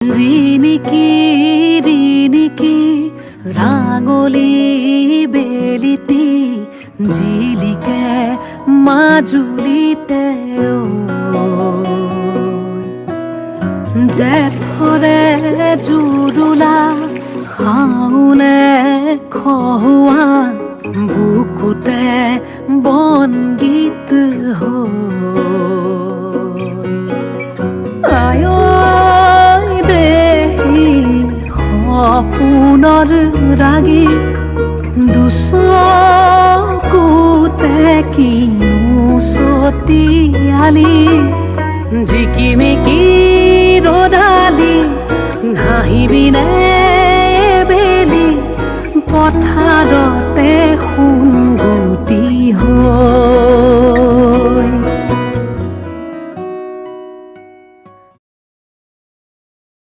ৰিণিকি ৰাঙলী বেলিটি জিলিকে মাজুলীতে জেঠৰে জুৰুলা শাওনে খহুৱা বুকুতে বনগীত সপোনৰ ৰাগী দুচকুতে কিনো ছটিয়ালি জিকিমিকি ৰদালি ঘাঁহিবিনে